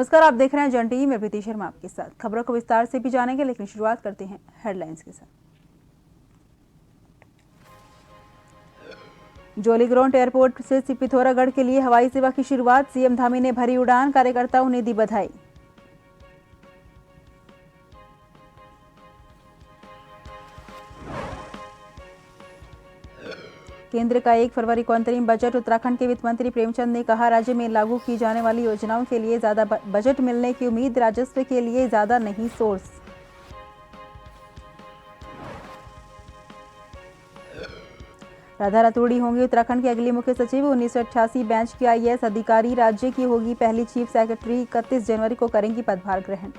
नमस्कार, आप देख रहे हैं जन टीवी। मैं प्रीति शर्मा आपके साथ। खबरों को विस्तार से भी जानेंगे, लेकिन शुरुआत करते हैं हेडलाइंस के साथ। जोलीग्रांट एयरपोर्ट से पिथौरागढ़ के लिए हवाई सेवा की शुरुआत। सीएम धामी ने भरी उड़ान, कार्यकर्ताओं ने दी बधाई। केंद्र का 1 फरवरी को अंतरिम बजट। उत्तराखंड के वित्त मंत्री प्रेमचंद ने कहा, राज्य में लागू की जाने वाली योजनाओं के लिए ज्यादा बजट मिलने की उम्मीद, राजस्व के लिए ज्यादा नहीं सोर्स। राधा रतूड़ी होंगी उत्तराखंड की अगली मुख्य सचिव। 1988 बैच की आईएएस अधिकारी, राज्य की होगी पहली चीफ सेक्रेटरी। 31 जनवरी को करेंगी पदभार ग्रहण।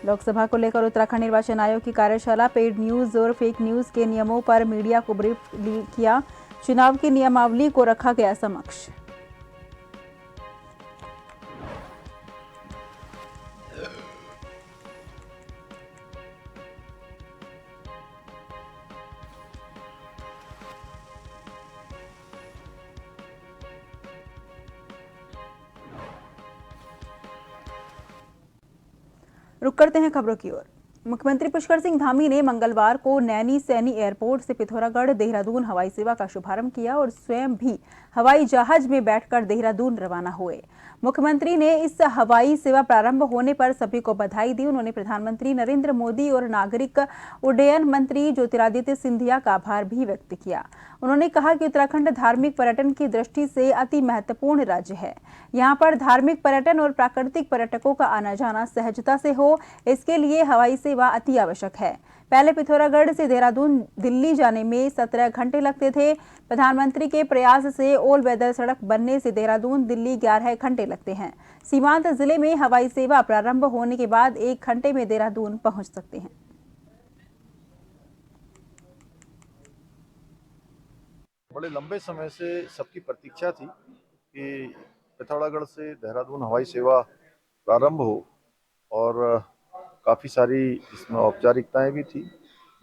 लोकसभा को लेकर उत्तराखंड निर्वाचन आयोग की कार्यशाला। पेड न्यूज और फेक न्यूज के नियमों पर मीडिया को ब्रीफ किया। चुनाव की नियमावली को रखा गया समक्ष। रुक करते हैं खबरों की ओर। मुख्यमंत्री पुष्कर सिंह धामी ने मंगलवार को नैनी सैनी एयरपोर्ट से पिथौरागढ़ देहरादून हवाई सेवा का शुभारंभ किया और स्वयं भी हवाई जहाज में बैठकर देहरादून रवाना हुए। मुख्यमंत्री ने इस हवाई सेवा प्रारंभ होने पर सभी को बधाई दी। उन्होंने प्रधानमंत्री नरेंद्र मोदी और नागरिक उड्डयन मंत्री ज्योतिरादित्य सिंधिया का आभार भी व्यक्त किया। उन्होंने कहा कि उत्तराखंड धार्मिक पर्यटन की दृष्टि से अति महत्वपूर्ण राज्य है। यहाँ पर धार्मिक पर्यटन और प्राकृतिक पर्यटकों का आना जाना सहजता से हो, इसके लिए हवाई सेवा अति आवश्यक है। पहले पिथौरागढ़ से देहरादून दिल्ली जाने में 17 घंटे लगते थे। प्रधानमंत्री के प्रयास से ऑल वेदर सड़क बनने से देहरादून दिल्ली 11 घंटे लगते हैं। सीमांत जिले में हवाई सेवा प्रारंभ होने के बाद 1 घंटे में देहरादून पहुंच सकते हैं। बड़े लंबे समय से सबकी प्रतीक्षा थी कि पिथौरागढ़ से देहरादून हवाई सेवा प्रारंभ हो और काफ़ी सारी इसमें औपचारिकताएं भी थी।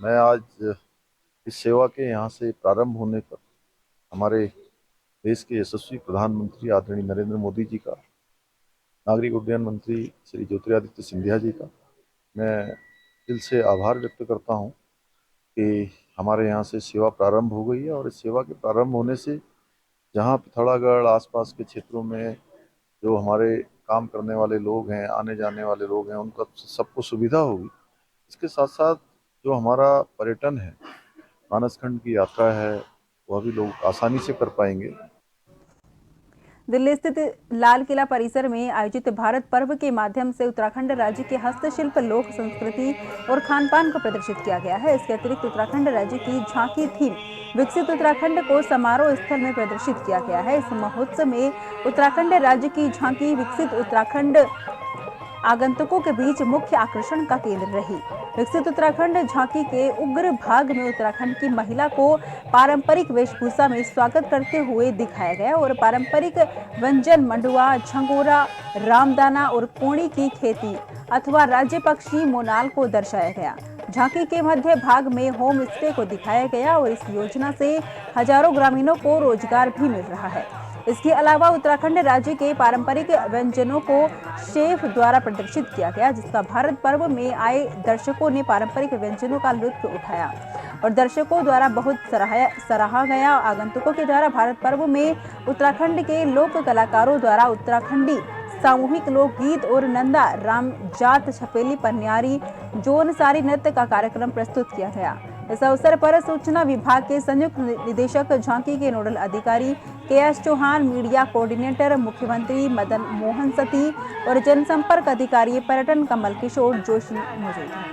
मैं आज इस सेवा के यहाँ से प्रारंभ होने पर हमारे देश के यशस्वी प्रधानमंत्री आदरणीय नरेंद्र मोदी जी का, नागरिक उड्डयन मंत्री श्री ज्योतिरादित्य सिंधिया जी का मैं दिल से आभार व्यक्त करता हूँ कि हमारे यहाँ से सेवा प्रारंभ हो गई है। और इस सेवा के प्रारंभ होने से जहाँ पिथौरागढ़ आसपास के क्षेत्रों में जो हमारे काम करने वाले लोग हैं, आने जाने वाले लोग हैं, उनका सबको सुविधा होगी। इसके साथ साथ जो हमारा पर्यटन है, मानसखंड की यात्रा है, वह भी लोग आसानी से कर पाएंगे। दिल्ली स्थित लाल किला परिसर में आयोजित भारत पर्व के माध्यम से उत्तराखंड राज्य के हस्तशिल्प, लोक संस्कृति और खान पान को प्रदर्शित किया गया है। इसके अतिरिक्त उत्तराखंड राज्य की झांकी थीम विकसित उत्तराखंड को समारोह स्थल में प्रदर्शित किया गया है। इस महोत्सव में उत्तराखंड राज्य की झांकी विकसित उत्तराखंड आगंतुकों के बीच मुख्य आकर्षण का केंद्र रही। विकसित उत्तराखंड झांकी के उग्र भाग में उत्तराखंड की महिला को पारंपरिक वेशभूषा में स्वागत करते हुए दिखाया गया और पारंपरिक व्यंजन मंडुआ, झंगोरा, रामदाना और कोणी की खेती अथवा राज्य पक्षी मोनाल को दर्शाया गया। झांकी के मध्य भाग में होम स्टे को दिखाया गया और इस योजना से हजारों ग्रामीणों को रोजगार भी मिल रहा है। इसके अलावा उत्तराखंड राज्य के पारंपरिक व्यंजनों को शेफ द्वारा प्रदर्शित किया गया, जिसका भारत पर्व में आए दर्शकों ने पारंपरिक व्यंजनों का लुत्फ उठाया और दर्शकों द्वारा बहुत सराहा गया। आगंतुकों के द्वारा भारत पर्व में उत्तराखंड के लोक कलाकारों द्वारा उत्तराखंडी सामूहिक लोकगीत और नंदा राम जात छपेली पन्यारी जोन सारी नृत्य का कार्यक्रम प्रस्तुत किया गया। इस अवसर पर सूचना विभाग के संयुक्त निदेशक झांकी के नोडल अधिकारी KS चौहान, मीडिया कोऑर्डिनेटर मुख्यमंत्री मदन मोहन सती और जनसंपर्क अधिकारी पर्यटन कमल किशोर जोशी मौजूद हैं।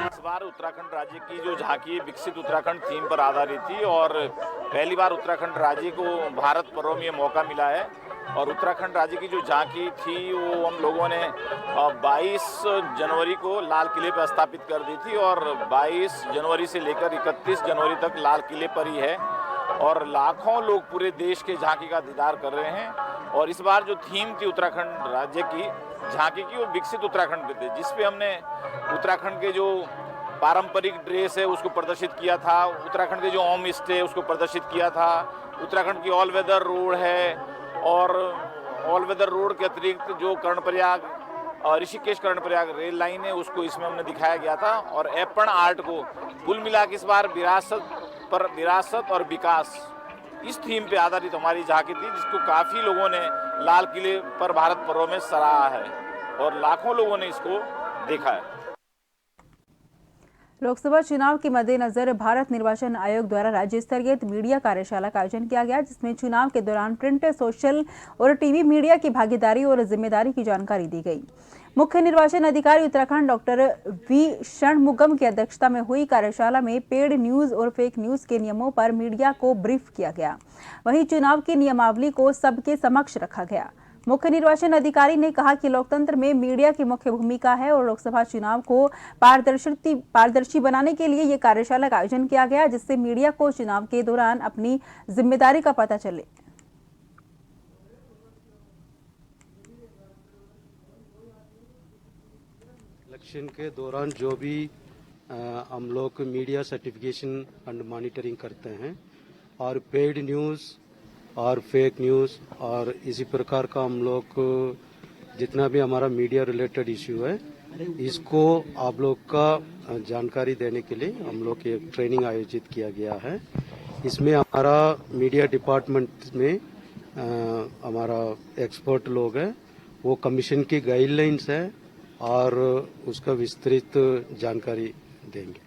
इस बार उत्तराखंड राज्य की जो झांकी विकसित उत्तराखंड थीम पर आधारित थी और पहली बार उत्तराखंड राज्य को भारत पर्व में मौका मिला है। और उत्तराखंड राज्य की जो झांकी थी वो हम लोगों ने 22 जनवरी को लाल किले पर स्थापित कर दी थी और 22 जनवरी से लेकर 31 जनवरी तक लाल किले पर ही है और लाखों लोग पूरे देश के झांकी का दीदार कर रहे हैं। और इस बार जो थीम थी उत्तराखंड राज्य की झांकी की, वो विकसित उत्तराखंड पे थी, जिसपे हमने उत्तराखंड के जो पारंपरिक ड्रेस है उसको प्रदर्शित किया था, उत्तराखंड के जो होम स्टे है उसको प्रदर्शित किया था, उत्तराखंड की ऑल वेदर रोड है और ऑल वेदर रोड के अतिरिक्त जो कर्णप्रयाग ऋषिकेश कर्णप्रयाग रेल लाइन है उसको इसमें हमने दिखाया गया था। और एपण आर्ट को कुल मिला के इस बार विरासत और विकास इस थीम पे आधारित हमारी झांकी थी, जिसको काफ़ी लोगों ने लाल किले पर भारत पर्व में सराहा है और लाखों लोगों ने इसको देखा है। लोकसभा चुनाव के मद्देनजर भारत निर्वाचन आयोग द्वारा राज्य स्तरीय मीडिया कार्यशाला का आयोजन किया गया, जिसमें चुनाव के दौरान प्रिंट, सोशल और टीवी मीडिया की भागीदारी और जिम्मेदारी की जानकारी दी गई। मुख्य निर्वाचन अधिकारी उत्तराखंड डॉक्टर वी षणमुगम की अध्यक्षता में हुई कार्यशाला में पेड न्यूज और फेक न्यूज के नियमों पर मीडिया को ब्रीफ किया गया। वहीं चुनाव की नियमावली को सबके समक्ष रखा गया। मुख्य निर्वाचन अधिकारी ने कहा कि लोकतंत्र में मीडिया की मुख्य भूमिका है और लोकसभा चुनाव को पारदर्शी बनाने के लिए ये कार्यशाला का आयोजन किया गया, जिससे मीडिया को चुनाव के दौरान अपनी जिम्मेदारी का पता चले। इलेक्शन के दौरान जो भी हम लोग मीडिया सर्टिफिकेशन एंड मॉनिटरिंग करते हैं और पेड न्यूज़ और फेक न्यूज़ और इसी प्रकार का हम लोग जितना भी हमारा मीडिया रिलेटेड इश्यू है इसको आप लोग का जानकारी देने के लिए हम लोग एक ट्रेनिंग आयोजित किया गया है। इसमें हमारा मीडिया डिपार्टमेंट में हमारा एक्सपर्ट लोग हैं, वो कमीशन की गाइडलाइंस है और उसका विस्तृत जानकारी देंगे।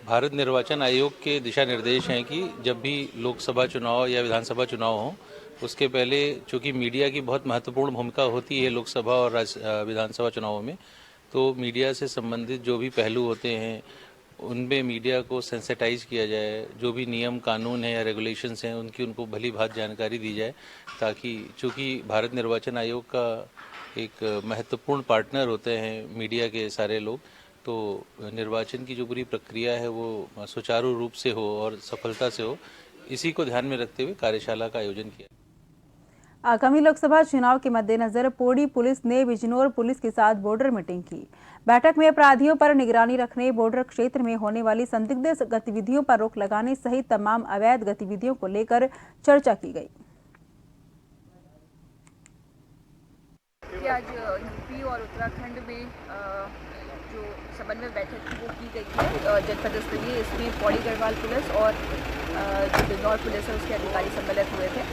भारत निर्वाचन आयोग के दिशा निर्देश हैं कि जब भी लोकसभा चुनाव या विधानसभा चुनाव हो उसके पहले चूंकि मीडिया की बहुत महत्वपूर्ण भूमिका होती है लोकसभा और विधानसभा चुनावों में, तो मीडिया से संबंधित जो भी पहलू होते हैं उनमें मीडिया को सेंसिटाइज किया जाए। जो भी नियम कानून है या रेगुलेशंस हैं उनको भली भांति जानकारी दी जाए, ताकि चूंकि भारत निर्वाचन आयोग का एक महत्वपूर्ण पार्टनर होते हैं मीडिया के सारे लोग, तो निर्वाचन की जो पूरी प्रक्रिया है वो सुचारू रूप से हो और सफलता से हो, इसी को ध्यान में रखते हुए कार्यशाला का आयोजन किया। आगामी लोकसभा चुनाव के मद्देनजर पौड़ी पुलिस ने बिजनौर पुलिस के साथ बॉर्डर मीटिंग की। बैठक में अपराधियों पर निगरानी रखने, बॉर्डर क्षेत्र में होने वाली संदिग्ध गतिविधियों पर रोक लगाने सहित तमाम अवैध गतिविधियों को लेकर चर्चा की गई। आज यूपी और उत्तराखंड में जो समन्वय बैठक थी वो की गई है जनपद स्तरीय। इसमें पौड़ी गढ़वाल पुलिस और जो बिजनौर पुलिस है उसके अधिकारी सम्मिलित हुए थे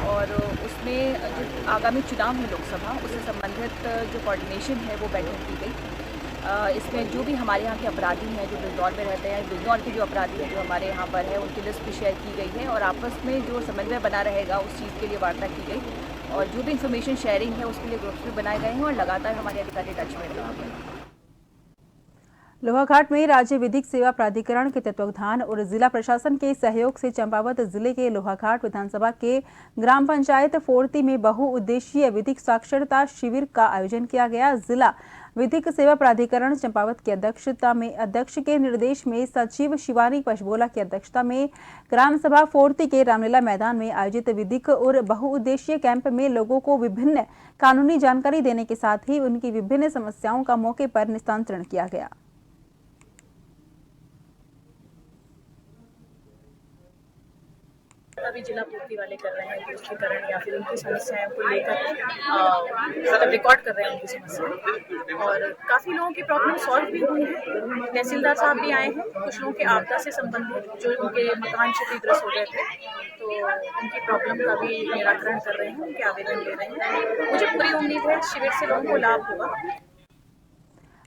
और उसमें जो आगामी चुनाव है लोकसभा उससे संबंधित जो कोऑर्डिनेशन है वो बैठक की गई। इसमें जो भी हमारे यहाँ के अपराधी हैं जो बिजनौर में रहते हैं, बिजनौर के जो अपराधी हैं जो हमारे यहाँ पर है, उनकी लिस्ट भी शेयर की गई है और आपस में जो समन्वय बना रहेगा उस चीज़ के लिए वार्ता की गई और जो भी इंफॉर्मेशन शेयरिंग है उसके लिए ग्रुप्स भी बनाए गए हैं और लगातार हमारे अधिकारी टच में रहे हैं। लोहाघाट में राज्य विधिक सेवा प्राधिकरण के तत्वावधान और जिला प्रशासन के सहयोग से चंपावत जिले के लोहाघाट विधानसभा के ग्राम पंचायत फोर्ती में बहुउद्देशीय विधिक साक्षरता शिविर का आयोजन किया गया। जिला विधिक सेवा प्राधिकरण चंपावत की अध्यक्ष के निर्देश में सचिव शिवानी पशबोला की अध्यक्षता में ग्राम सभा फोर्ती के रामलीला मैदान में आयोजित विधिक और बहुउद्देशीय कैंप में लोगों को विभिन्न कानूनी जानकारी देने के साथ ही उनकी विभिन्न समस्याओं का मौके पर निस्तारण किया गया। अभी जिला पूर्ति वाले कर रहे हैं पुष्टिकरण या फिर उनकी समस्याओं को लेकर रिकॉर्ड कर रहे हैं उनकी समस्याएं और काफ़ी लोगों की प्रॉब्लम सॉल्व भी हुई है। तहसीलदार साहब भी आए हैं, कुछ लोगों के आपदा से संबंधित जो उनके मकान क्षतिग्रस्त हो गए थे तो उनकी प्रॉब्लम का भी निराकरण कर रहे हैं, उनके आवेदन ले रहे हैं। मुझे पूरी उम्मीद है शिविर से लोगों को लाभ होगा।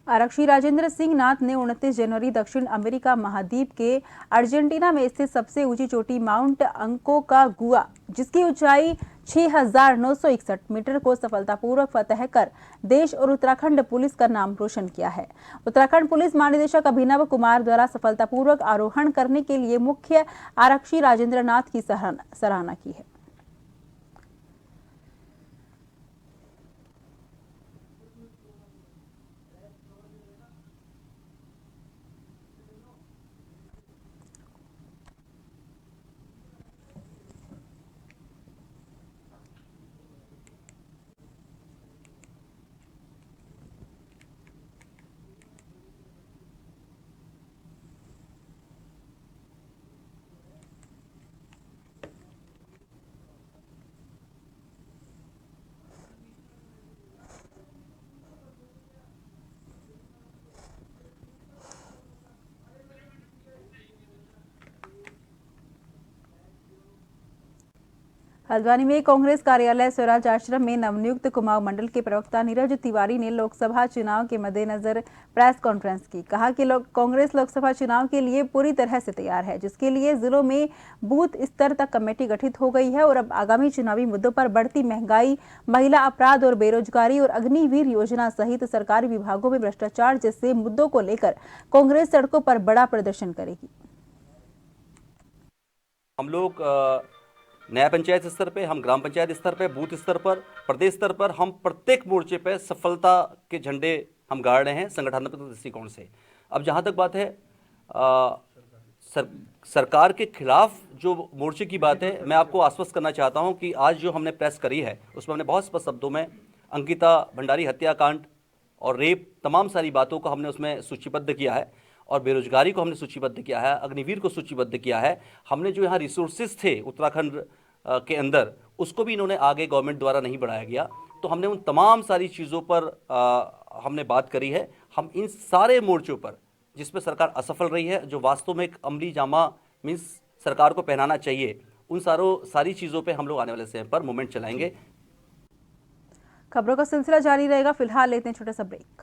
आरक्षी राजेंद्र सिंह नाथ ने 29 जनवरी दक्षिण अमेरिका महाद्वीप के अर्जेंटीना में स्थित सबसे ऊंची चोटी माउंट अंकोकागुआ, जिसकी ऊंचाई 6,961 मीटर को सफलतापूर्वक फतह कर देश और उत्तराखंड पुलिस का नाम रोशन किया है। उत्तराखंड पुलिस महानिदेशक अभिनव कुमार द्वारा सफलतापूर्वक आरोहण करने के लिए मुख्य आरक्षी राजेंद्र नाथ की सराहना की है। हल्द्वानी में कांग्रेस कार्यालय स्वराज आश्रम में नवनियुक्त कुमाऊं मंडल के प्रवक्ता नीरज तिवारी ने लोकसभा चुनाव के मद्देनजर प्रेस कॉन्फ्रेंस की। कहा कि कांग्रेस लोकसभा चुनाव के लिए पूरी तरह से तैयार है, जिसके लिए जिलों में बूथ स्तर तक कमेटी गठित हो गई है और अब आगामी चुनावी मुद्दों पर बढ़ती महंगाई, महिला अपराध और बेरोजगारी और अग्निवीर योजना सहित सरकारी विभागों में भ्रष्टाचार जैसे मुद्दों को लेकर कांग्रेस सड़कों पर बड़ा प्रदर्शन करेगी। हम लोग नया पंचायत स्तर पे, हम ग्राम पंचायत स्तर पे, बूथ स्तर पर, प्रदेश स्तर पर हम प्रत्येक मोर्चे पे सफलता के झंडे हम गाड़ रहे हैं संगठनात्मक दृष्टिकोण से। अब जहां तक बात है सरकार के खिलाफ जो मोर्चे की बात है, मैं आपको आश्वस्त करना चाहता हूं कि आज जो हमने प्रेस करी है उसमें हमने बहुत स्पष्ट शब्दों में अंकिता भंडारी हत्याकांड और रेप तमाम सारी बातों को हमने उसमें सूचीबद्ध किया है और बेरोजगारी को हमने सूचीबद्ध किया है, अग्निवीर को सूचीबद्ध किया है। हमने जो यहाँ रिसोर्सेज थे उत्तराखंड के अंदर उसको भी इन्होंने आगे गवर्नमेंट द्वारा नहीं बढ़ाया गया, तो हमने उन तमाम सारी चीज़ों पर हमने बात करी है। हम इन सारे मोर्चों पर जिसमें सरकार असफल रही है, जो वास्तव में एक अमली जामा मीन्स सरकार को पहनाना चाहिए, उन सारी चीज़ों पर हम लोग आने वाले समय पर मूवमेंट चलाएंगे। खबरों का सिलसिला जारी रहेगा। फिलहाल लेते हैं छोटा सा ब्रेक।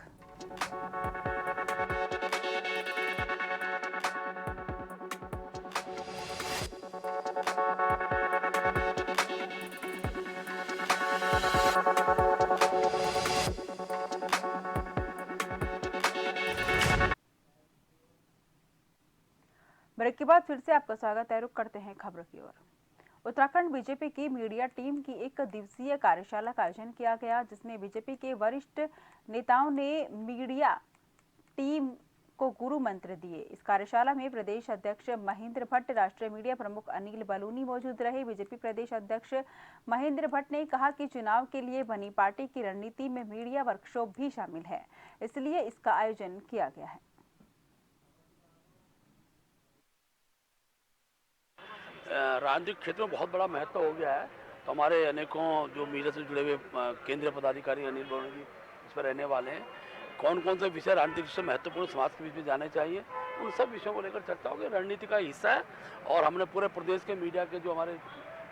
ब्रेक के बाद फिर से आपका स्वागत है। रुक करते हैं खबरों की ओर। उत्तराखंड बीजेपी की मीडिया टीम की एक दिवसीय कार्यशाला का आयोजन किया गया, जिसमें बीजेपी के वरिष्ठ नेताओं ने मीडिया टीम को गुरु मंत्र दिए। इस कार्यशाला में प्रदेश अध्यक्ष महेंद्र भट्ट, राष्ट्रीय मीडिया प्रमुख अनिल बलूनी मौजूद रहे। बीजेपी प्रदेश अध्यक्ष महेंद्र भट्ट ने कहा कि चुनाव के लिए बनी पार्टी की रणनीति में मीडिया वर्कशॉप भी शामिल है, इसलिए इसका आयोजन किया गया है। राजनीतिक क्षेत्र में बहुत बड़ा महत्व हो गया है, तो हमारे अनेकों जो मीडिया से जुड़े हुए केंद्रीय पदाधिकारी अनिल बलूनी जी इस पर रहने वाले हैं। कौन कौन से विषय राजनीतिक विषय महत्वपूर्ण समाज के बीच में जाने चाहिए, उन सब विषयों को लेकर चर्चा होगी। रणनीति का हिस्सा है और हमने पूरे प्रदेश के मीडिया के जो हमारे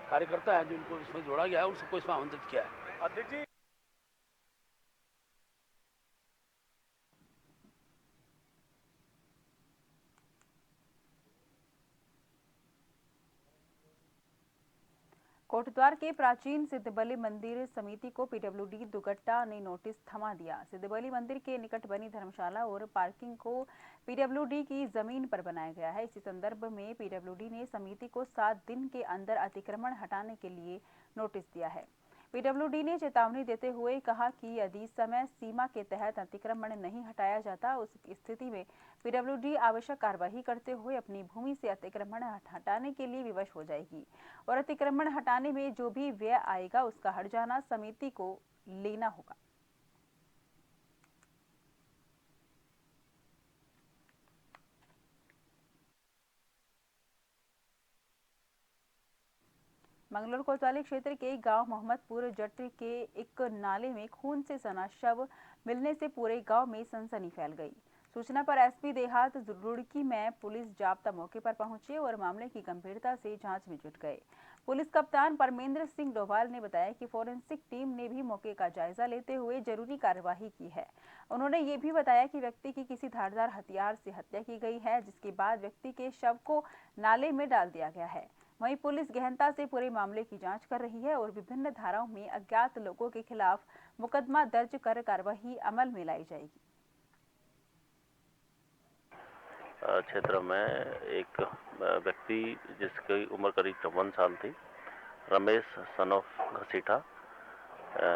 कार्यकर्ता हैं जिनको इसमें जोड़ा गया है, उन सबको इसमें आमंत्रित किया है। अध्यक्ष जी, कोटद्वार के प्राचीन सिद्धबली मंदिर समिति को पीडब्ल्यूडी दुगट्टा ने नोटिस थमा दिया। सिद्धबली मंदिर के निकट बनी धर्मशाला और पार्किंग को पीडब्ल्यूडी की जमीन पर बनाया गया है। इसी संदर्भ में पीडब्ल्यूडी ने समिति को 7 दिन के अंदर अतिक्रमण हटाने के लिए नोटिस दिया है। पीडब्ल्यूडी ने चेतावनी देते हुए कहा कि यदि समय सीमा के तहत अतिक्रमण नहीं हटाया जाता, उस स्थिति में पीडब्ल्यूडी आवश्यक कार्रवाई करते हुए अपनी भूमि से अतिक्रमण हटाने के लिए विवश हो जाएगी और अतिक्रमण हटाने में जो भी व्यय आएगा उसका हर्जाना समिति को लेना होगा। मंगलौर कोतवाली क्षेत्र के गांव मोहम्मदपुर जट के एक नाले में खून से सना शव मिलने से पूरे गांव में सनसनी फैल गई। सूचना पर एसपी देहात रुड़की में पुलिस जाब्ता मौके पर पहुंचे और मामले की गंभीरता से जांच में जुट गए। पुलिस कप्तान परमेंद्र सिंह डोभाल ने बताया कि फोरेंसिक टीम ने भी मौके का जायजा लेते हुए जरूरी कार्यवाही की है। उन्होंने ये भी बताया कि व्यक्ति की किसी धारदार हथियार से हत्या की गई है, जिसके बाद व्यक्ति के शव को नाले में डाल दिया गया है। वहीं पुलिस गहनता से पूरे मामले की जांच कर रही है और विभिन्न धाराओं में अज्ञात लोगों के खिलाफ मुकदमा दर्ज कर कार्रवाई अमल में लाई जाएगी। क्षेत्र में एक व्यक्ति जिसकी उम्र करीब 54 साल थी, रमेश सन ऑफ घसीटा,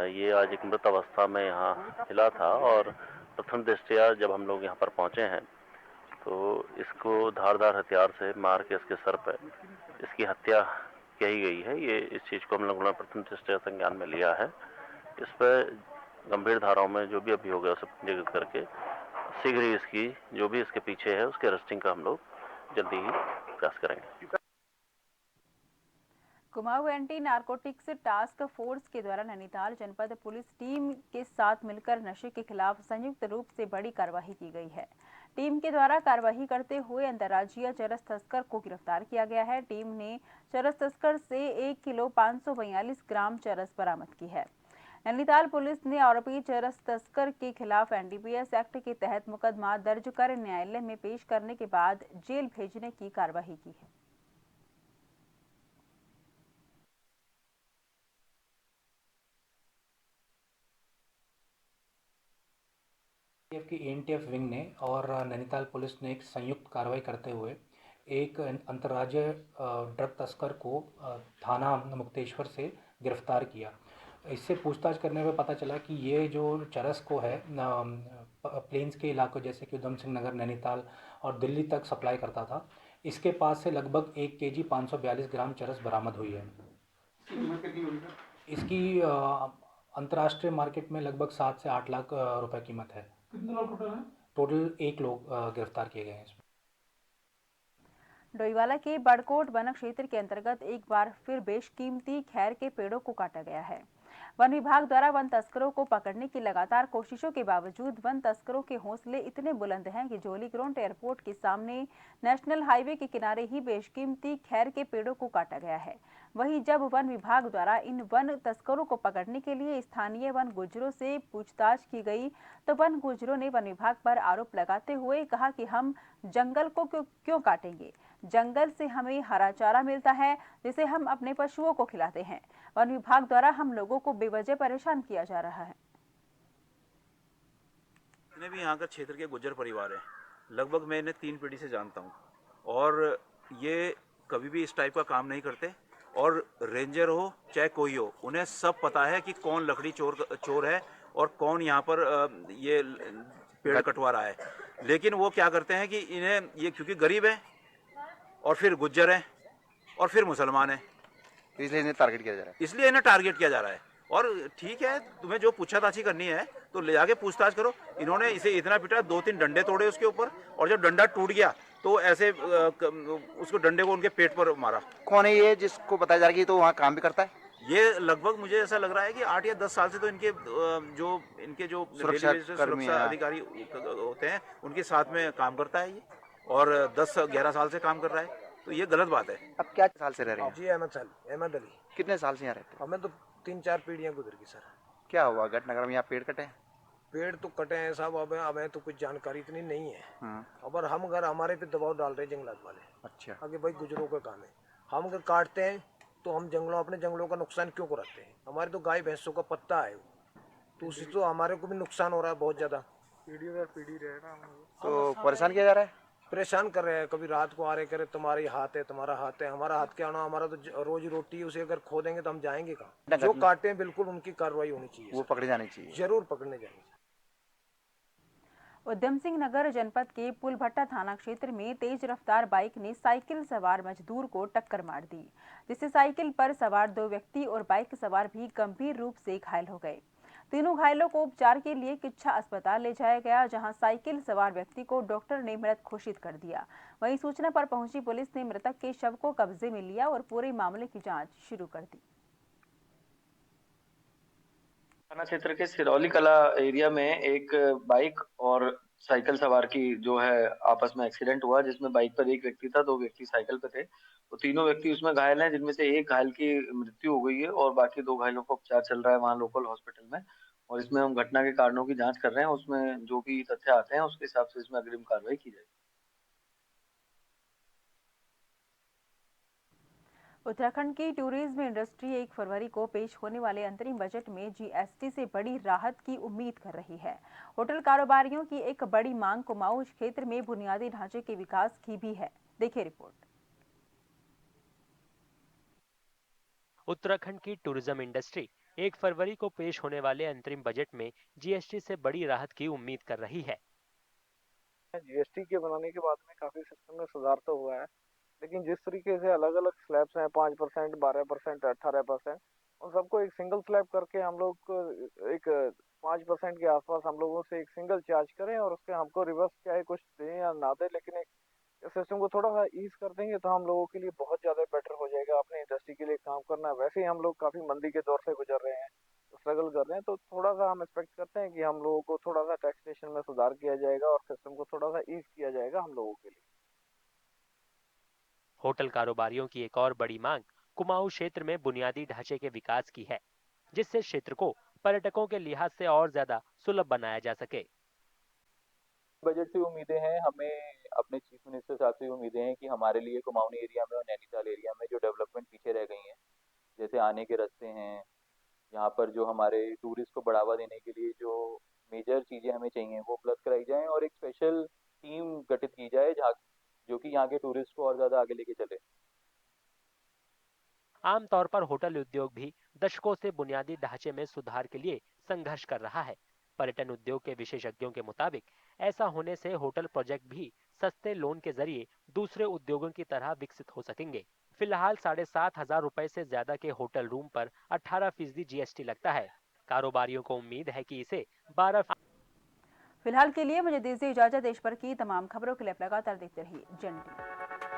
ये आज एक मृत अवस्था में यहाँ मिला था और प्रथम दृष्टया जब हम लोग यहाँ पर पहुँचे हैं तो इसको धारदार हथियार से मार के इसके सर पर इसकी हत्या कही गई है। ये इस चीज़ को हम लोगों ने प्रथम दृष्टया संज्ञान में लिया है। इस पर गंभीर धाराओं में जो भी अभियोग है उसे पंजीकृत करके शीघ्र ही इसकी जो भी इसके पीछे है उसके अरेस्टिंग का हम लोग जल्दी ही प्रयास करेंगे। Kumaon anti narcotics task force के द्वारा नैनीताल जनपद पुलिस टीम के साथ मिलकर नशे के खिलाफ संयुक्त रूप से बड़ी कार्रवाई की गई है। टीम के द्वारा कार्रवाई करते हुए अंतर्राज्यीय चरस तस्कर को गिरफ्तार किया गया है। टीम ने चरस तस्कर से 1 किलो 542 ग्राम चरस बरामद की है। नैनीताल पुलिस ने आरोपी चरस तस्कर के खिलाफ एनडीपीएस एक्ट के तहत मुकदमा दर्ज कर न्यायालय में पेश करने के बाद जेल भेजने की कार्रवाई की है। की एनटीएफ विंग ने और नैनीताल पुलिस ने एक संयुक्त कार्रवाई करते हुए एक अंतर्राज्यीय ड्रग तस्कर को थाना मुक्तेश्वर से गिरफ्तार किया। इससे पूछताछ करने में पता चला कि ये जो चरस को है प्लेन्स के इलाकों जैसे कि उधम सिंह नगर, नैनीताल और दिल्ली तक सप्लाई करता था। इसके पास से लगभग 1 केजी 542 ग्राम चरस बरामद हुई है। इसकी अंतर्राष्ट्रीय मार्केट में लगभग 7 से 8 लाख रुपए कीमत है। कितने लोग टोटल हैं? टोटल 1 लोग गिरफ्तार किए गए हैं इसमें। डोईवाला के बड़कोट वन क्षेत्र के अंतर्गत एक बार फिर बेशकीमती खैर के पेड़ों को काटा गया है। वन विभाग द्वारा वन तस्करों को पकड़ने की लगातार कोशिशों के बावजूद वन तस्करों के हौसले इतने बुलंद हैं कि जोलीग्रांट एयरपोर्ट के सामने नेशनल हाईवे के किनारे ही बेशकीमती खैर के पेड़ों को काटा गया है। वहीं जब वन विभाग द्वारा इन वन तस्करों को पकड़ने के लिए स्थानीय वन गुज्जरों से पूछताछ की गई तो वन गुज्जरों ने वन विभाग पर आरोप लगाते हुए कहा कि हम जंगल को क्यों काटेंगे, जंगल से हमें हरा चारा मिलता है जिसे हम अपने पशुओं को खिलाते हैं। वन विभाग द्वारा हम लोगों को बेवजह परेशान किया जा रहा है। जितने भी यहाँ का क्षेत्र के गुज्जर परिवार हैं, लगभग मैं इन्हें 3 पीढ़ी से जानता हूँ और ये कभी भी इस टाइप का काम नहीं करते। और रेंजर हो चाहे कोई हो, उन्हें सब पता है कि कौन लकड़ी चोर है और कौन यहाँ पर ये पेड़ कटवा रहा है। लेकिन वो क्या करते हैं कि इन्हें ये क्योंकि गरीब है और फिर गुज्जर है और फिर मुसलमान है, इसलिए इन्हें टारगेट किया जा रहा है। इसलिए इन्हें टारगेट किया जा रहा है। और ठीक है, तुम्हें जो पूछताछी करनी है तो ले जाके पूछताछ करो। इन्होंने इसे इतना पीटा, 2-3 डंडे तोड़े उसके ऊपर और जब डंडा टूट गया तो ऐसे उसको डंडे को उनके पेट पर मारा। कौन है ये जिसको बताया जा रहा है कि तो वहाँ काम भी करता है? ये लगभग मुझे ऐसा लग रहा है कि 8 या 10 साल से तो इनके जो सुरक्षा अधिकारी होते हैं उनके साथ में काम करता है ये, और 10-11 साल से काम कर रहा है, तो ये गलत बात है। अब क्या साल से रह रहे हैं? जी अहमद अली। कितने साल से यहाँ रहते हैं? हमें तो 3-4 पीढ़ियाँ गुजर गई सर। क्या हुआ घटनाक्रम? यहाँ पेड़ कटे हैं? पेड़ तो कटे हैं साहब, अब हमें तो कुछ जानकारी इतनी नहीं है। और हम अगर हमारे पे दबाव डाल रहे हैं जंगलात वाले। अच्छा। आगे भाई गुजरों का काम है, हम अगर काटते हैं तो हम अपने जंगलों का नुकसान क्यों कराते हैं? हमारे तो गाय भैंसों का पत्ता है, तो उससे तो हमारे को भी नुकसान हो रहा है बहुत ज्यादा। पीढ़ी दर पीढ़ी रह रहा है, तो परेशान किया जा रहा है। परेशान कर रहे हैं। कभी रात को आ रहे करे तुम्हारी हाथ है, तुम्हारा हाथ है। हमारा हाथ क्या होना, हमारा तो रोजी रोटी है, उसे अगर खो देंगे तो हम जाएंगे कहाँ? जो काटते हैं बिल्कुल उनकी कार्रवाई होनी चाहिए, वो पकड़े जाने चाहिए, जरूर पकड़ने जाएंगे। उधम सिंह नगर जनपद के पुलभट्टा थाना क्षेत्र में तेज रफ्तार बाइक ने साइकिल सवार मजदूर को टक्कर मार दी, जिससे साइकिल पर सवार 2 व्यक्ति और बाइक सवार भी गंभीर रूप से घायल हो गए। तीनों घायलों को उपचार के लिए किच्छा अस्पताल ले जाया गया, जहां साइकिल सवार व्यक्ति को डॉक्टर ने मृत घोषित कर दिया। वहीं सूचना पर पहुंची पुलिस ने मृतक के शव को कब्जे में लिया और पूरे मामले की जांच शुरू कर दी। थाना क्षेत्र के सिरौली कला एरिया में एक बाइक और साइकिल सवार की जो है आपस में एक्सीडेंट हुआ, जिसमें बाइक पर एक व्यक्ति था, 2 व्यक्ति साइकिल पे थे। तो तीनों व्यक्ति उसमें घायल हैं, जिनमें से एक घायल की मृत्यु हो गई है और बाकी 2 घायलों का उपचार चल रहा है वहाँ लोकल हॉस्पिटल में। और इसमें हम घटना के कारणों की जांच कर रहे हैं, उसमें जो भी तथ्य आते हैं उसके हिसाब से इसमें अग्रिम कार्रवाई की जाएगी। उत्तराखंड की टूरिज्म इंडस्ट्री 1 फरवरी को पेश होने वाले अंतरिम बजट में जीएसटी से बड़ी राहत की उम्मीद कर रही है। होटल कारोबारियों की एक बड़ी मांग कुमाऊं क्षेत्र में बुनियादी ढांचे के विकास की भी है। देखिए रिपोर्ट। उत्तराखंड की टूरिज्म इंडस्ट्री 1 फरवरी को पेश होने वाले अंतरिम बजट में जीएसटी से बड़ी राहत की उम्मीद कर रही है। जीएसटी के बनाने के बाद में काफी सिस्टम में सुधार तो हुआ है, लेकिन जिस तरीके से अलग अलग स्लैब्स हैं 5%, 12%, 18%, उन सबको एक सिंगल स्लैब करके हम लोग एक 5% के आसपास हम लोगों से एक सिंगल चार्ज करें और उसके हमको रिवर्स चाहे कुछ दें या ना दें, लेकिन एक सिस्टम को थोड़ा सा ईज कर देंगे तो हम लोगों के लिए बहुत ज़्यादा बेटर हो जाएगा अपने इंडस्ट्री के लिए काम करना। वैसे ही हम लोग काफ़ी मंदी के दौर से गुजर रहे हैं, तो स्ट्रगल कर रहे हैं, तो थोड़ा सा हम एक्सपेक्ट करते हैं कि हम लोगों को थोड़ा सा टैक्सेशन में सुधार किया जाएगा और सिस्टम को थोड़ा सा ईज किया जाएगा हम लोगों के लिए। होटल कारोबारियों की एक और बड़ी मांग कुमाऊं क्षेत्र में बुनियादी ढांचे के विकास की है, जिससे क्षेत्र को पर्यटकों के लिहाज से और ज्यादा सुलभ बनाया जा सके। बजट से उम्मीदें हैं हमें, अपने चीफ मिनिस्टर साहब से उम्मीदें हैं कि हमारे लिए कुमाऊनी एरिया में और नैनीताल एरिया में जो डेवलपमेंट पीछे रह गई हैं, जैसे आने के रास्ते हैं, यहाँ पर जो हमारे टूरिस्ट को बढ़ावा देने के लिए जो मेजर चीज़ें हमें चाहिए वो उपलब्ध कराई जाएं और एक स्पेशल टीम गठित की जाए जहाँ जो कि यहाँ के टूरिस्ट को और ज़्यादा आगे लेके चले। आमतौर पर होटल उद्योग भी दशकों से बुनियादी ढांचे में सुधार के लिए संघर्ष कर रहा है। पर्यटन उद्योग के विशेषज्ञों के मुताबिक ऐसा होने से होटल प्रोजेक्ट भी सस्ते लोन के जरिए दूसरे उद्योगों की तरह विकसित हो सकेंगे। फिलहाल 7,500 रुपए से ज्यादा के होटल रूम पर 18% जीएसटी लगता है। कारोबारियों को उम्मीद है कि इसे 12। फिलहाल के लिए मुझे दीजिए इजाजत। देश भर की तमाम खबरों के लिए आप लगातार देखते रहिए जन टीवी।